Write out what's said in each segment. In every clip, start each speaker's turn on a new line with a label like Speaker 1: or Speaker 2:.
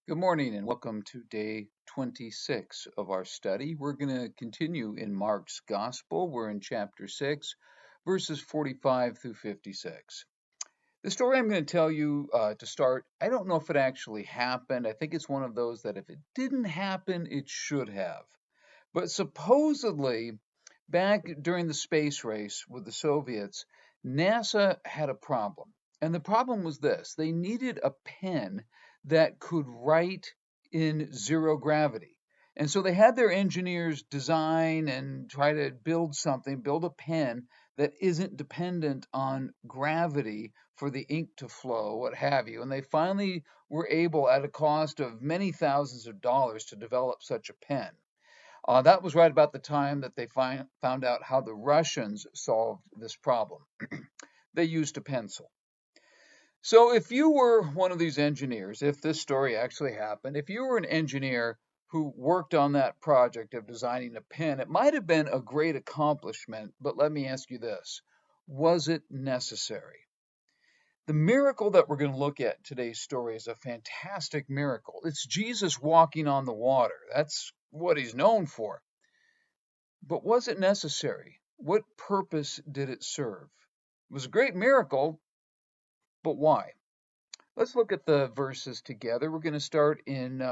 Speaker 1: Good morning and welcome to day 26 of our study. We're going to continue in Mark's Gospel. We're in chapter 6, verses 45 through 56. The story I'm going to tell you to start, I don't know if it actually happened. I think it's one of those that if it didn't happen, it should have. But supposedly, back during the space race with the Soviets, NASA had a problem. And the problem was this: they needed a pen that could write in zero gravity. And so they had their engineers design and try to build something, build a pen that isn't dependent on gravity for the ink to flow, what have you. And they finally were able, at a cost of many thousands of dollars, to develop such a pen. That was right about the time that they found out how the Russians solved this problem. They used a pencil. So if you were one of these engineers, if this story actually happened, if you were an engineer who worked on that project of designing a pen, it might have been a great accomplishment, but let me ask you this: was it necessary? The miracle that we're going to look at in today's story is a fantastic miracle. It's Jesus walking on the water. That's what he's known for. But was it necessary? What purpose did it serve? It was a great miracle, but why? Let's look at the verses together. We're going to start in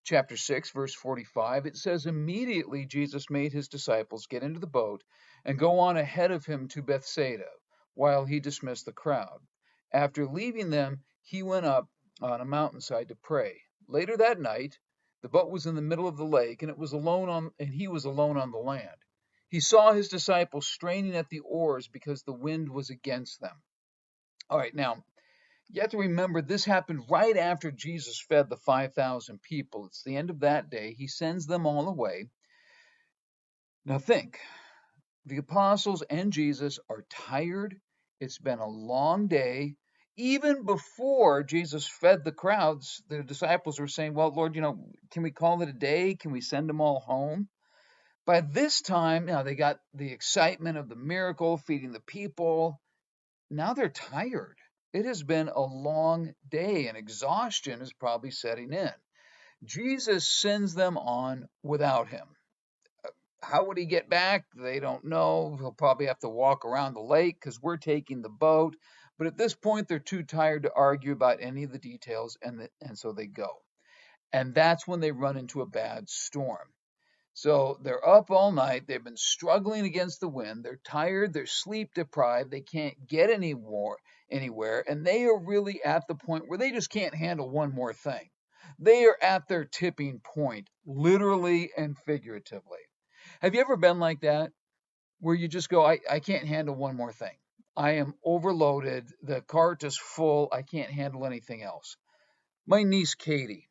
Speaker 1: chapter 6, verse 45. It says, "Immediately Jesus made his disciples get into the boat and go on ahead of him to Bethsaida, while he dismissed the crowd. After leaving them, he went up on a mountainside to pray. Later that night, the boat was in the middle of the lake, and he was alone on the land. He saw his disciples straining at the oars because the wind was against them." All right, now you have to remember this happened right after Jesus fed the 5,000 people. It's the end of that day. He sends them all away. Now think, the apostles and Jesus are tired. It's been a long day. Even before Jesus fed the crowds, the disciples were saying, "Well, Lord, can we call it a day? Can we send them all home?" By this time, now they got the excitement of the miracle, feeding the people. Now they're tired. It has been a long day, and exhaustion is probably setting in. Jesus sends them on without him. How would he get back? They don't know. He'll probably have to walk around the lake because we're taking the boat. But at this point, they're too tired to argue about any of the details, and so they go. And that's when they run into a bad storm. So they're up all night. They've been struggling against the wind. They're tired. They're sleep deprived. They can't get anywhere. And they are really at the point where they just can't handle one more thing. They are at their tipping point, literally and figuratively. Have you ever been like that? Where you just go, I can't handle one more thing. I am overloaded. The cart is full. I can't handle anything else. My niece Katie,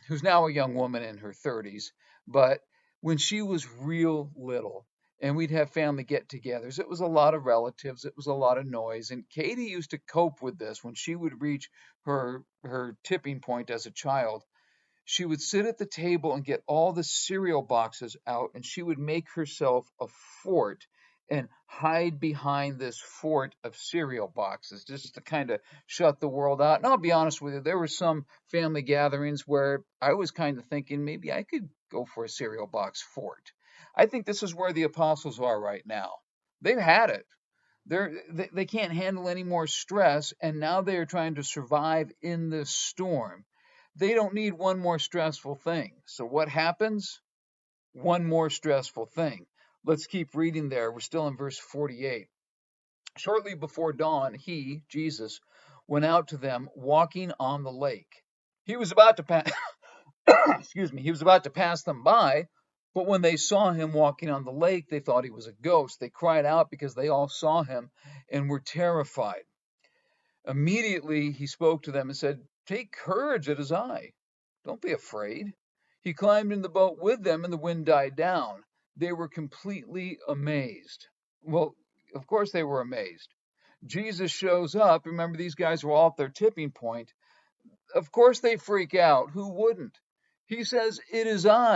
Speaker 1: who's now a young woman in her 30s, but when she was real little and we'd have family get togethers, it was a lot of relatives, it was a lot of noise. And Katie used to cope with this when she would reach her tipping point as a child. She would sit at the table and get all the cereal boxes out, and she would make herself a fort and hide behind this fort of cereal boxes just to kind of shut the world out. And I'll be honest with you, there were some family gatherings where I was kind of thinking maybe I could go for a cereal box fort. I think this is where the apostles are right now. They've had it. They can't handle any more stress, and now they are trying to survive in this storm. They don't need one more stressful thing. So what happens? One more stressful thing. Let's keep reading there. We're still in verse 48. Shortly before dawn, he, Jesus, went out to them walking on the lake. He was about to pass excuse me, he was about to pass them by, but when they saw him walking on the lake, they thought he was a ghost. They cried out because they all saw him and were terrified. Immediately he spoke to them and said, "Take courage, it is I. Don't be afraid." He climbed in the boat with them and the wind died down. They were completely amazed. Well, of course they were amazed. Jesus shows up. Remember, these guys were all at their tipping point. Of course they freak out. Who wouldn't? He says, "It is I."